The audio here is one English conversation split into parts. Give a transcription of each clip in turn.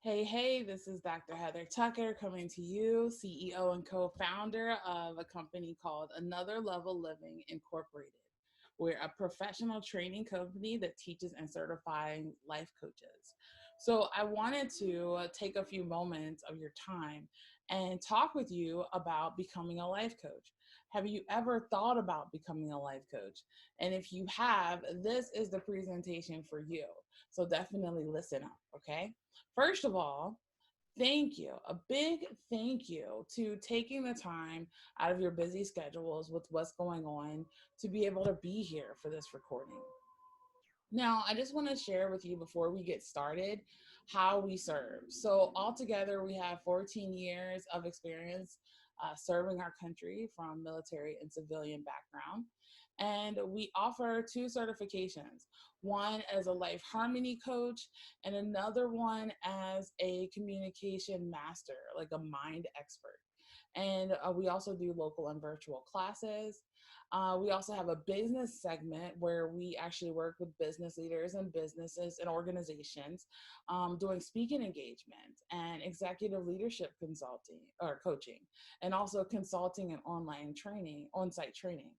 Hey, this is Dr. Heather Tucker coming to you, CEO and co founder of a company called Another Level Living Incorporated. We're a professional training company that teaches and certifying life coaches. So, I wanted to take a few moments of your time and talk with you about becoming a life coach. Have you ever thought about becoming a life coach? And if you have, this is the presentation for you. So, definitely listen up, okay? First of all, thank you. A big thank you to taking the time out of your busy schedules with what's going on to be able to be here for this recording. Now, I just want to share with you before we get started how we serve. So, altogether, we have 14 years of experience serving our country from military and civilian background. And we offer two certifications, one as a life harmony coach, and another one as a communication master, like a mind expert. And we also do local and virtual classes. We also have a business segment where we actually work with business leaders and businesses and organizations doing speaking engagements and executive leadership consulting or coaching, and also consulting and online training, on-site training.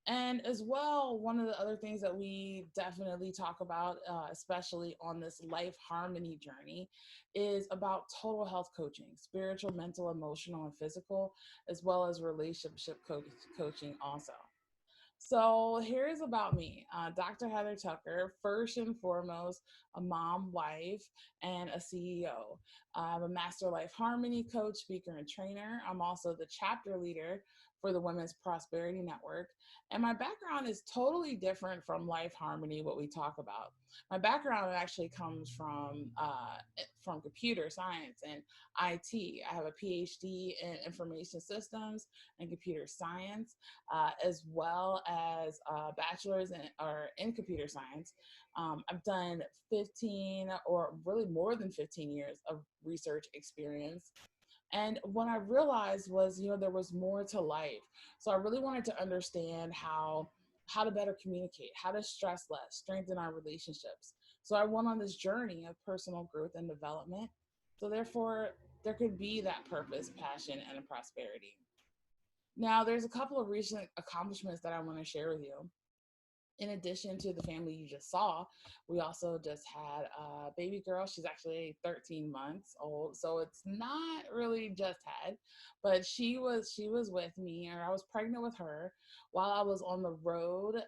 And as well, one of the other things that we definitely talk about, especially on this life harmony journey, is about total health coaching, spiritual, mental, emotional, and physical, as well as relationship coaching also. So here's about me, Dr. Heather Tucker, first and foremost, a mom, wife, and a CEO. I'm a master life harmony coach, speaker, and trainer. I'm also the chapter leader for the Women's Prosperity Network. And my background is totally different from life harmony, what we talk about. My background actually comes from computer science and IT. I have a PhD in information systems and computer science, as well as a bachelor's in computer science. I've done 15 or really more than 15 years of research experience. And what I realized was, there was more to life. So I really wanted to understand how to better communicate, how to stress less, strengthen our relationships. So I went on this journey of personal growth and development. So therefore, there could be that purpose, passion, and a prosperity. Now, there's a couple of recent accomplishments that I want to share with you. In addition to the family you just saw, we also just had a baby girl. She's actually 13 months old, so it's not really just had, but she was with me, or I was pregnant with her while I was on the road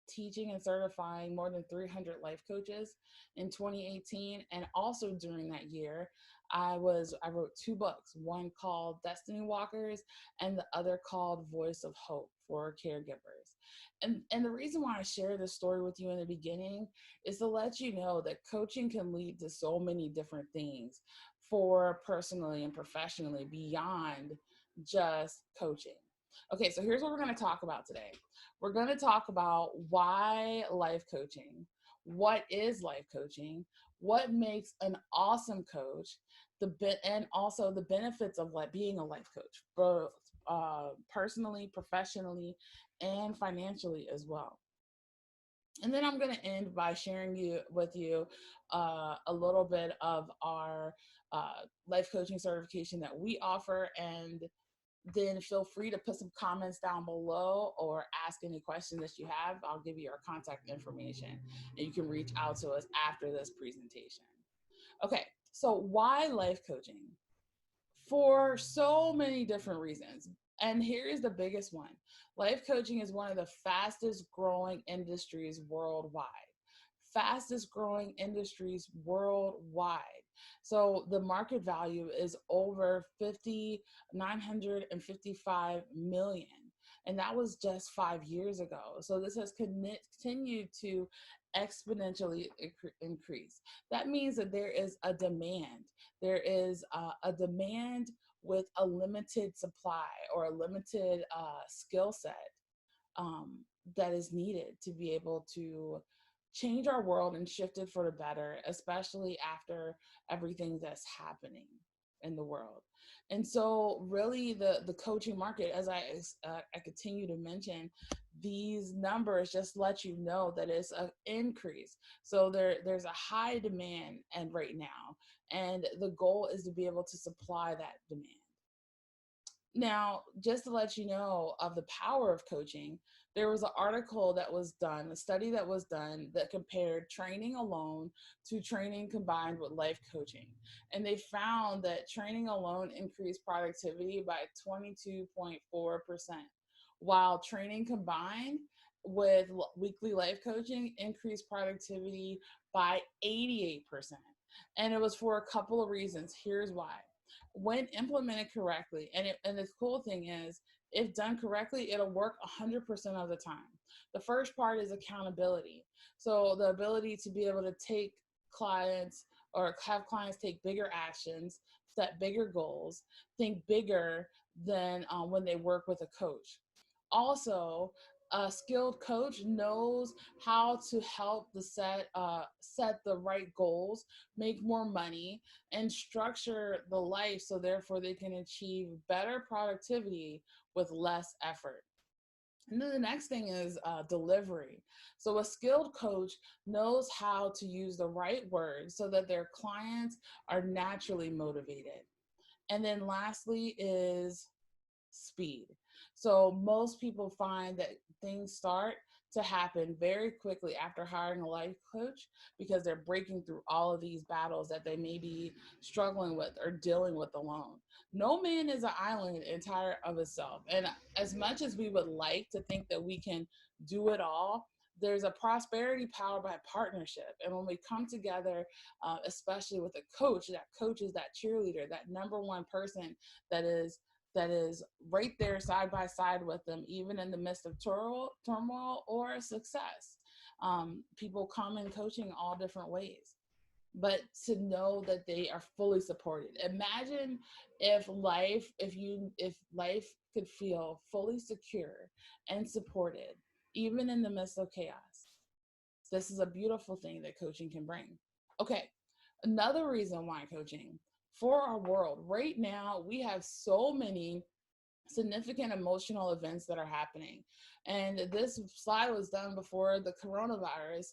teaching and certifying more than 300 life coaches in 2018. And also during that year, I wrote two books, one called Destiny Walkers and the other called Voice of Hope for Caregivers. And the reason why I share this story with you in the beginning is to let you know that coaching can lead to so many different things for personally and professionally beyond just coaching. Okay, so here's what we're going to talk about today. We're going to talk about why life coaching, what is life coaching, what makes an awesome coach, and also the benefits of being a life coach, both personally, professionally, and financially as well. And then I'm going to end by sharing with you a little bit of our life coaching certification that we offer, and then feel free to put some comments down below or ask any questions that you have. I'll give you our contact information and you can reach out to us after this presentation. Okay, so why life coaching? For so many different reasons. And here is the biggest one. Life coaching is one of the fastest growing industries worldwide. Fastest growing industries worldwide. So the market value is over 955 million. And that was just 5 years ago. So this has continued to exponentially increase. That means that there is a demand. There is a demand with a limited supply or a limited skill set that is needed to be able to change our world and shift it for the better, especially after everything that's happening in the world. And so really the coaching market, as I continue to mention, these numbers just let you know that it's an increase. So there's a high demand and right now, and the goal is to be able to supply that demand. Now, just to let you know of the power of coaching, there was an article that was done, a study that was done that compared training alone to training combined with life coaching. And they found that training alone increased productivity by 22.4%, while training combined with weekly life coaching increased productivity by 88%. And it was for a couple of reasons. Here's why. When implemented correctly, and the cool thing is, if done correctly, it'll work 100% of the time. The first part is accountability. So the ability to be able to take clients or have clients take bigger actions, set bigger goals, think bigger than when they work with a coach. Also, a skilled coach knows how to help the set the right goals, make more money, and structure the life so therefore they can achieve better productivity with less effort. And then the next thing is delivery. So a skilled coach knows how to use the right words so that their clients are naturally motivated. And then lastly is speed. So most people find that things start to happen very quickly after hiring a life coach because they're breaking through all of these battles that they may be struggling with or dealing with alone. No man is an island entire of itself. And as much as we would like to think that we can do it all, there's a prosperity power by partnership. And when we come together, especially with a coach, that coach is that cheerleader, that number one person that is right there side by side with them, even in the midst of turmoil or success. People come in coaching all different ways, but to know that they are fully supported. Imagine if life could feel fully secure and supported, even in the midst of chaos. This is a beautiful thing that coaching can bring. Okay, another reason why coaching for our world right now, we have so many significant emotional events that are happening. And this slide was done before the coronavirus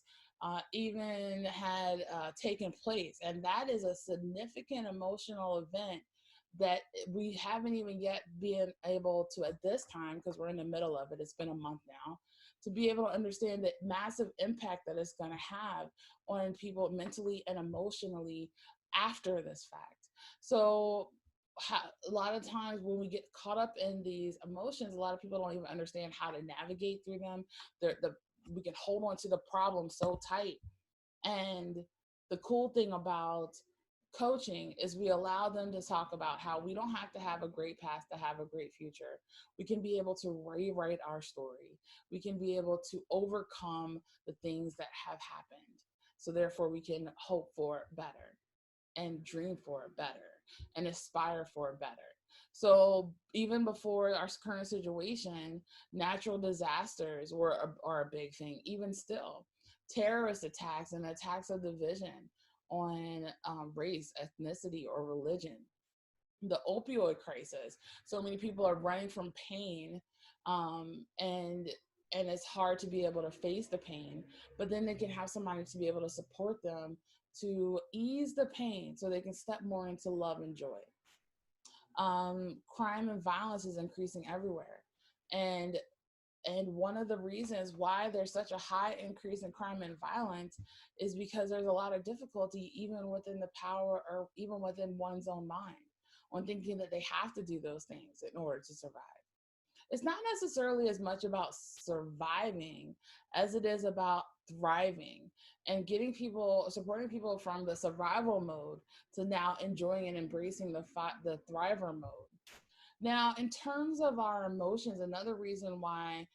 even had taken place. And that is a significant emotional event that we haven't even yet been able to, at this time, because we're in the middle of it, it's been a month now, to be able to understand the massive impact that it's going to have on people mentally and emotionally after this fact. So a lot of times when we get caught up in these emotions, a lot of people don't even understand how to navigate through them. We can hold on to the problem so tight. And the cool thing about coaching is we allow them to talk about how we don't have to have a great past to have a great future. We can be able to rewrite our story. We can be able to overcome the things that have happened. So therefore we can hope for better and dream for better and aspire for better. So even before our current situation, natural disasters are a big thing. Even still, terrorist attacks and attacks of division on race, ethnicity, or religion. The opioid crisis. So many people are running from pain, and it's hard to be able to face the pain. But then they can have somebody to be able to support them to ease the pain, so they can step more into love and joy. Crime and violence is increasing everywhere, and one of the reasons why there's such a high increase in crime and violence is because there's a lot of difficulty even within the power or even within one's own mind on thinking that they have to do those things in order to survive. It's not necessarily as much about surviving as it is about thriving and supporting people from the survival mode to now enjoying and embracing the thriver mode. Now, in terms of our emotions, another reason why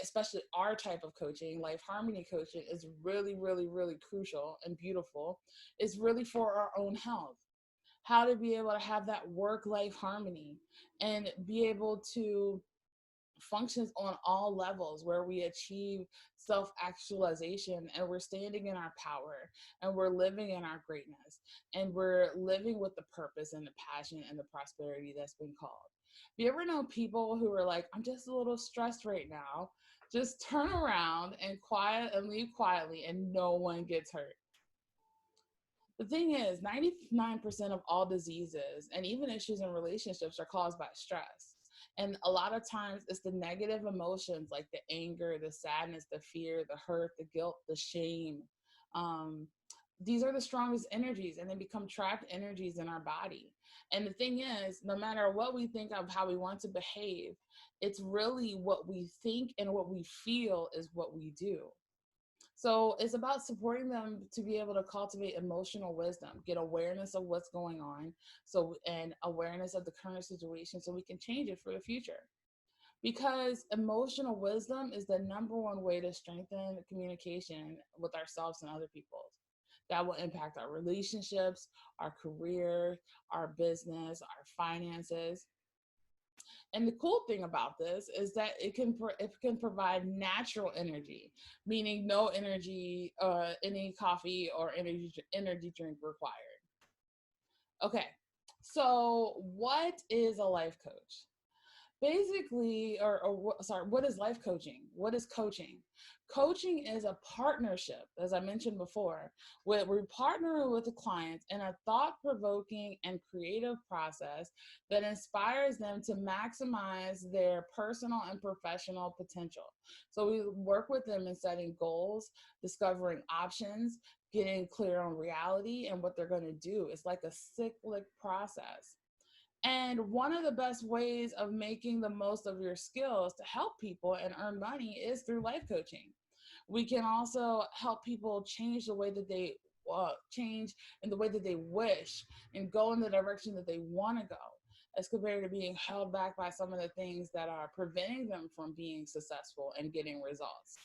especially our type of coaching, life harmony coaching, is really, really, really crucial and beautiful, is really for our own health. How to be able to have that work-life harmony and be able to functions on all levels where we achieve self-actualization and we're standing in our power and we're living in our greatness and we're living with the purpose and the passion and the prosperity that's been called. You ever know people who are like, I'm just a little stressed right now? Just turn around and leave quietly and no one gets hurt. The thing is, 99% of all diseases and even issues in relationships are caused by stress. And a lot of times it's the negative emotions like the anger, the sadness, the fear, the hurt, the guilt, the shame. Um, these are the strongest energies and they become trapped energies in our body. And the thing is, no matter what we think of how we want to behave, it's really what we think and what we feel is what we do. So it's about supporting them to be able to cultivate emotional wisdom, get awareness of what's going on, and awareness of the current situation so we can change it for the future. Because emotional wisdom is the number one way to strengthen communication with ourselves and other people. That will impact our relationships, our career, our business, our finances. And the cool thing about this is that it can provide natural energy, meaning no energy, any coffee or energy drink required. Okay, so what is a life coach? Basically, sorry, what is life coaching? What is coaching? Coaching is a partnership, as I mentioned before, where we partner with the clients in a thought-provoking and creative process that inspires them to maximize their personal and professional potential. So we work with them in setting goals, discovering options, getting clear on reality and what they're going to do. It's like a cyclic process. And one of the best ways of making the most of your skills to help people and earn money is through life coaching. We can also help people change the way that they change in the way that they wish and go in the direction that they want to go, as compared to being held back by some of the things that are preventing them from being successful and getting results.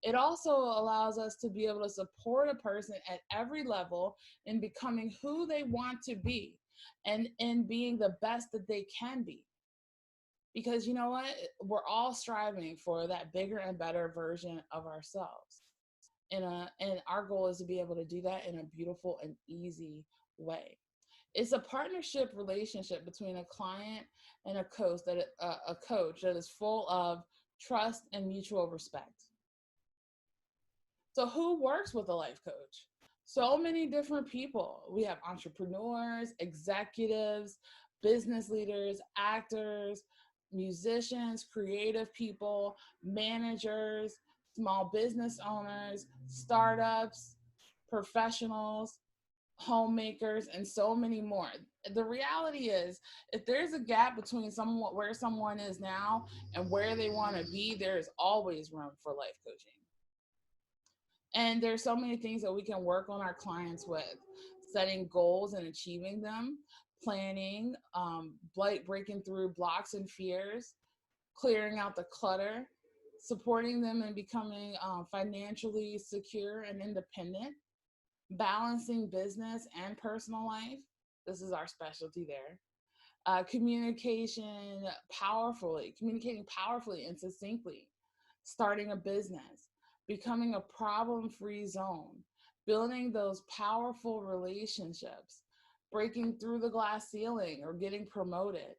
It also allows us to be able to support a person at every level in becoming who they want to be and in being the best that they can be. Because you know what? We're all striving for that bigger and better version of ourselves. And our goal is to be able to do that in a beautiful and easy way. It's a partnership relationship between a client and a coach that is full of trust and mutual respect. So who works with a life coach? So many different people. We have entrepreneurs, executives, business leaders, actors, musicians, creative people, managers, small business owners, startups, professionals, homemakers, and so many more. The reality is, if there's a gap between where someone is now and where they want to be, there is always room for life coaching. And there's so many things that we can work on our clients with: setting goals and achieving them, planning, breaking through blocks and fears, clearing out the clutter, supporting them in becoming financially secure and independent, balancing business and personal life. This is our specialty there. Communicating powerfully and succinctly, starting a business, becoming a problem-free zone, building those powerful relationships, breaking through the glass ceiling or getting promoted,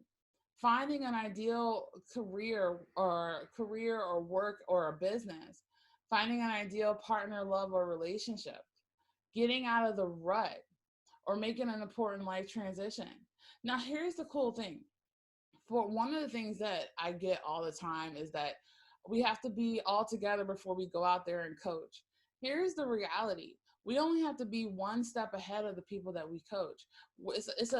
finding an ideal career or work or a business, finding an ideal partner, love, or relationship, getting out of the rut, or making an important life transition. Now, here's the cool thing. For one of the things that I get all the time is that we have to be all together before we go out there and coach. Here's the reality. We only have to be one step ahead of the people that we coach. It's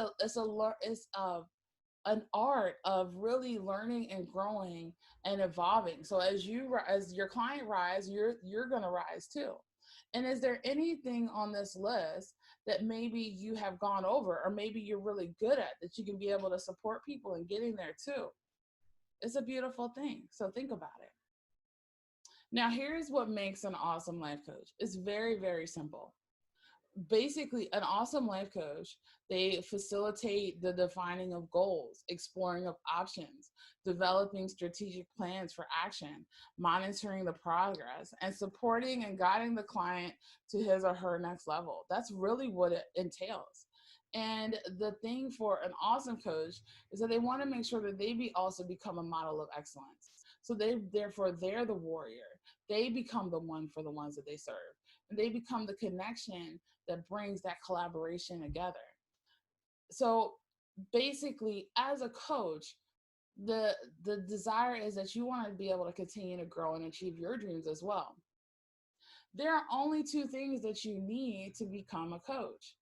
an art of really learning and growing and evolving. So as your client rise, you're going to rise too. And is there anything on this list that maybe you have gone over or maybe you're really good at that you can be able to support people in getting there too? It's a beautiful thing. So think about it. Now, here's what makes an awesome life coach. It's very, very simple. Basically, an awesome life coach, they facilitate the defining of goals, exploring of options, developing strategic plans for action, monitoring the progress, and supporting and guiding the client to his or her next level. That's really what it entails. And the thing for an awesome coach is that they want to make sure that they also become a model of excellence. So they're the warrior. They become the one for the ones that they serve. And they become the connection that brings that collaboration together. So basically, as a coach, the the desire is that you want to be able to continue to grow and achieve your dreams as well. There are only two things that you need to become a coach,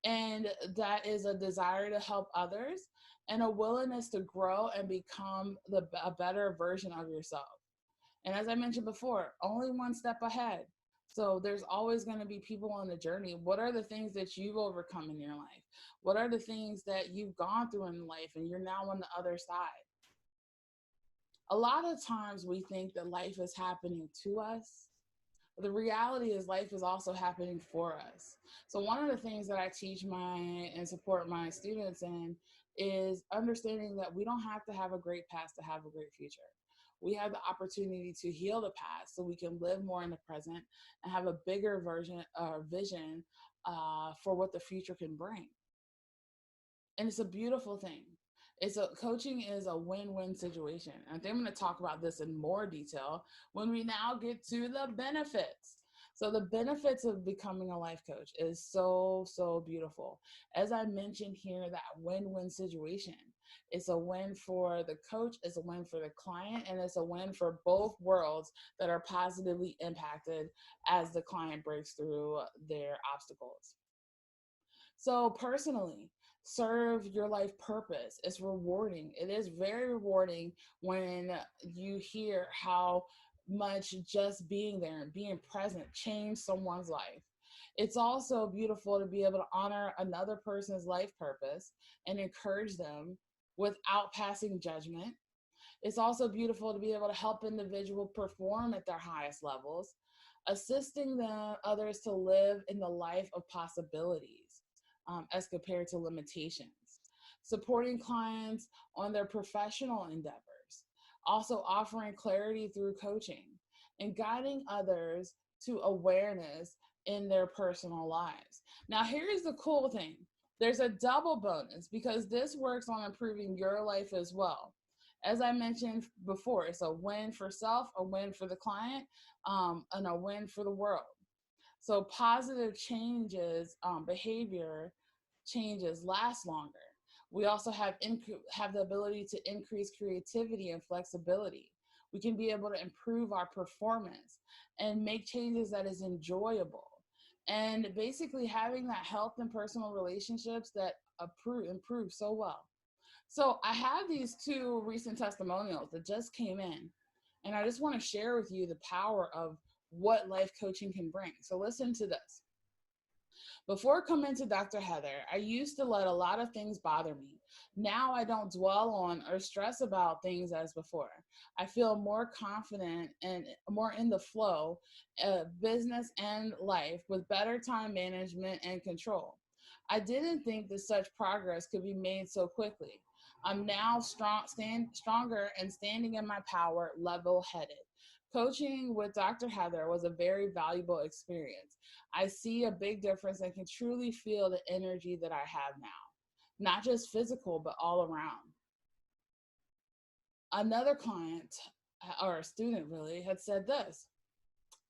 and that is a desire to help others and a willingness to grow and become a better version of yourself. And as I mentioned before, only one step ahead. So there's always going to be people on the journey. What are the things that you've overcome in your life? What are the things that you've gone through in life and you're now on the other side? A lot of times we think that life is happening to us. The reality is life is also happening for us. So one of the things that I teach and support my students in is understanding that we don't have to have a great past to have a great future. We have the opportunity to heal the past so we can live more in the present and have a bigger vision for what the future can bring. And it's a beautiful thing. Coaching is a win-win situation. I think I'm going to talk about this in more detail when we now get to the benefits. So the benefits of becoming a life coach is so beautiful. As I mentioned here, that win-win situation. It's a win for the coach, it's a win for the client, and it's a win for both worlds that are positively impacted as the client breaks through their obstacles. So personally, serve your life purpose. It's rewarding. It is very rewarding when you hear how much just being there and being present changed someone's life. It's also beautiful to be able to honor another person's life purpose and encourage them without passing judgment. It's also beautiful to be able to help individuals perform at their highest levels, assisting others to live in the life of possibilities as compared to limitations, supporting clients on their professional endeavors, also offering clarity through coaching, and guiding others to awareness in their personal lives. Now, here's the cool thing. There's a double bonus because this works on improving your life as well. As I mentioned before, it's a win for self, a win for the client, and a win for the world. So positive changes, behavior changes last longer. We also have the ability to increase creativity and flexibility. We can be able to improve our performance and make changes that is enjoyable. And basically having that health and personal relationships that improve so well. So I have these two recent testimonials that just came in, and I just want to share with you the power of what life coaching can bring. So listen to this. Before coming to Dr. Heather, I used to let a lot of things bother me. Now I don't dwell on or stress about things as before. I feel more confident and more in the flow of business and life with better time management and control. I didn't think that such progress could be made so quickly. I'm now stronger and standing in my power, level-headed. Coaching with Dr. Heather was a very valuable experience. I see a big difference and can truly feel the energy that I have now, not just physical, but all around. Another client, or a student really, had said this.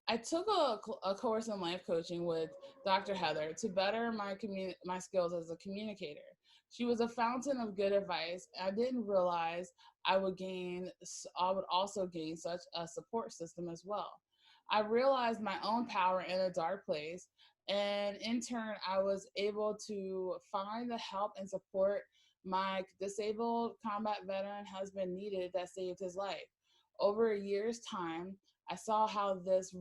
I took a course in life coaching with Dr. Heather to better my skills as a communicator. She was a fountain of good advice. I didn't realize I would also gain such a support system as well. I realized my own power in a dark place, and in turn, I was able to find the help and support my disabled combat veteran husband needed that saved his life. Over a year's time, I saw how this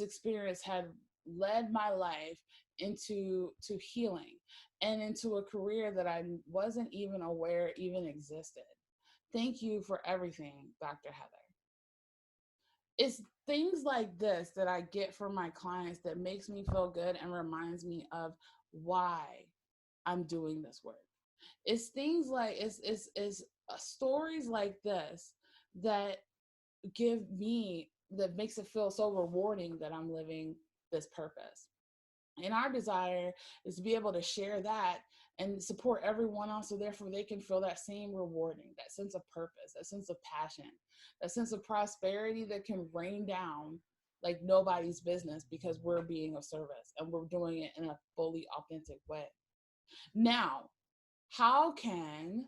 experience had led my life into healing and into a career that I wasn't even aware even existed. Thank you for everything, Dr. Heather. It's things like this that I get from my clients that makes me feel good and reminds me of why I'm doing this work. It's things like it's stories like this that that makes it feel so rewarding that I'm living this purpose. And our desire is to be able to share that and support everyone else, so therefore they can feel that same rewarding, that sense of purpose, that sense of passion, that sense of prosperity that can rain down like nobody's business, because we're being of service and we're doing it in a fully authentic way. Now, how can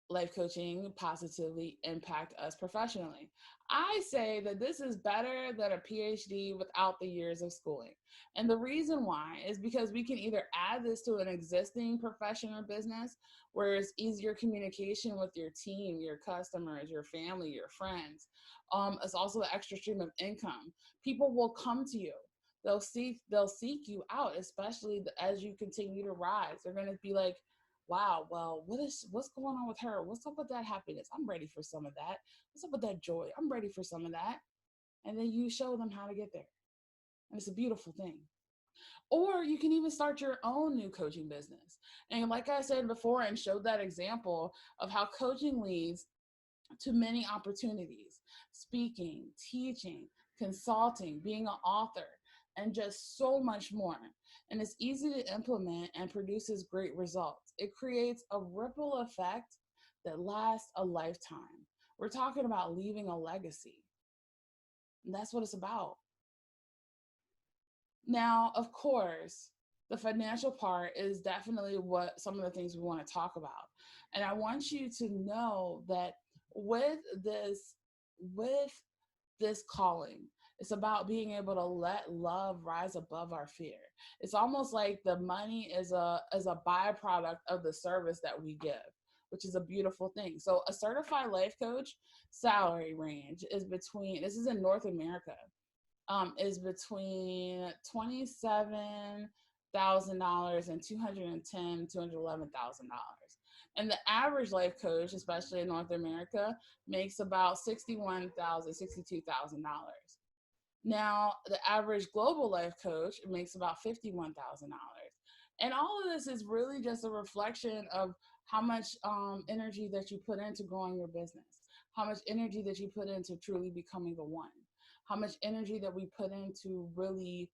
life coaching positively impact us professionally? I say that this is better than a PhD without the years of schooling. And the reason why is because we can either add this to an existing profession or business where it's easier communication with your team, your customers, your family, your friends. It's also the extra stream of income. People will come to you. They'll seek you out, especially as you continue to rise. They're going to be like, wow, well, what's going on with her? What's up with that happiness? I'm ready for some of that. What's up with that joy? I'm ready for some of that. And then you show them how to get there. And it's a beautiful thing. Or you can even start your own new coaching business. And like I said before, and showed that example of how coaching leads to many opportunities: speaking, teaching, consulting, being an author, and just so much more. And it's easy to implement and produces great results. It creates a ripple effect that lasts a lifetime. We're talking about leaving a legacy. And that's what it's about. Now, of course, the financial part is definitely what some of the things we want to talk about. And I want you to know that with this, with this calling, it's about being able to let love rise above our fear. It's almost like the money is a byproduct of the service that we give, which is a beautiful thing. So a certified life coach salary range is between, this is in North America, is between $27,000 and $211,000. And the average life coach, especially in North America, makes about $61,000, $62,000. Now, the average global life coach makes about $51,000. And all of this is really just a reflection of how much energy that you put into growing your business, how much energy that you put into truly becoming the one, how much energy that we put into really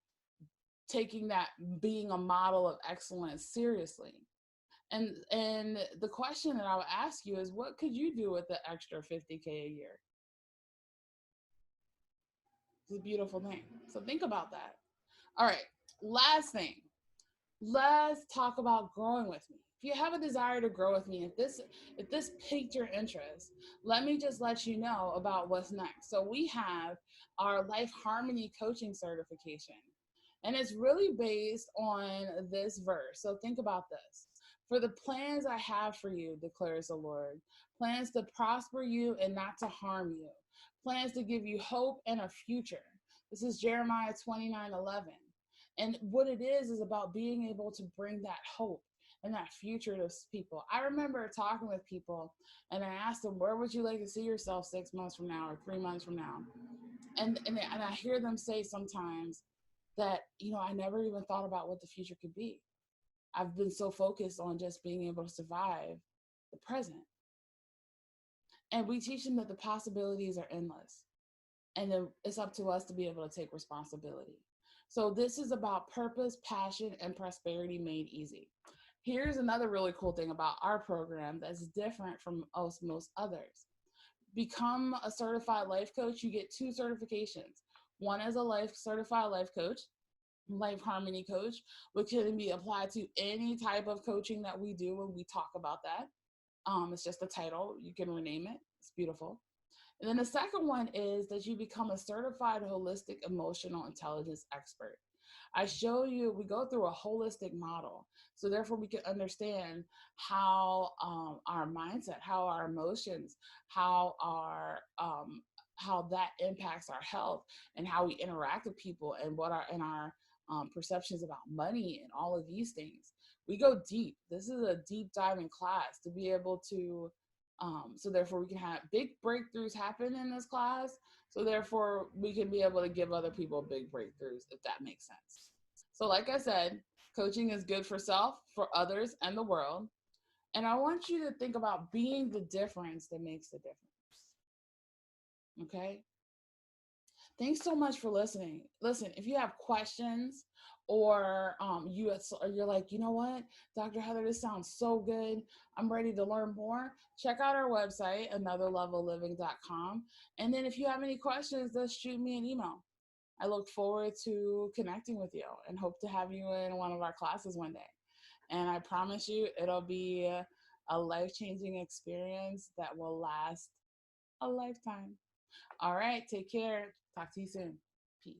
taking that being a model of excellence seriously. And the question that I would ask you is, what could you do with the extra 50K a year? It's a beautiful thing. So think about that. All right, last thing. Let's talk about growing with me. If you have a desire to grow with me, if this piqued your interest, let me just let you know about what's next. So we have our Life Harmony Coaching Certification, and it's really based on this verse. So think about this. For the plans I have for you, declares the Lord, plans to prosper you and not to harm you, plans to give you hope and a future. This is Jeremiah 29:11. And what it is about being able to bring that hope and that future to people. I remember talking with people and I asked them, where would you like to see yourself 6 months from now or 3 months from now? And I hear them say sometimes that, I never even thought about what the future could be. I've been so focused on just being able to survive the present. And we teach them that the possibilities are endless. And then it's up to us to be able to take responsibility. So this is about purpose, passion, and prosperity made easy. Here's another really cool thing about our program that's different from most others. Become a certified life coach. You get 2 certifications. One is a certified life coach, life harmony coach, which can be applied to any type of coaching that we do when we talk about that. It's just a title. You can rename it. It's beautiful. And then the second one is that you become a certified holistic emotional intelligence expert. We go through a holistic model. So therefore we can understand how our mindset, how our emotions, how that impacts our health and how we interact with people and what our perceptions about money and all of these things. We go deep. This is a deep diving class to be able to so therefore we can have big breakthroughs happen in this class. So therefore we can be able to give other people big breakthroughs, if that makes sense. So like I said, coaching is good for self, for others, and the world. And I want you to think about being the difference that makes the difference. Okay? Thanks so much for listening. Listen, if you have questions or you're like, you know what, Dr. Heather, this sounds so good. I'm ready to learn more. Check out our website, anotherlevelliving.com. And then if you have any questions, just shoot me an email. I look forward to connecting with you and hope to have you in one of our classes one day. And I promise you, it'll be a life-changing experience that will last a lifetime. All right, take care. Talk to you soon. Peace.